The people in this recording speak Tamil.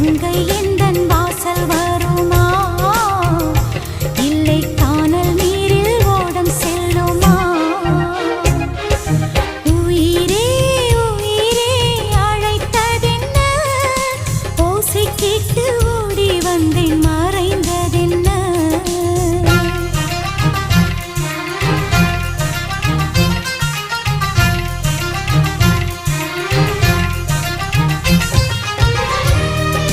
கங்கை எந்தன் வாசல் வருமா? இல்லை கானல் நீரில் ஓடம் செல்லுமா? உயிரே உயிரே அழைத்ததென்ன? ஓசை கேட்டு ஓடி வந்தேன்.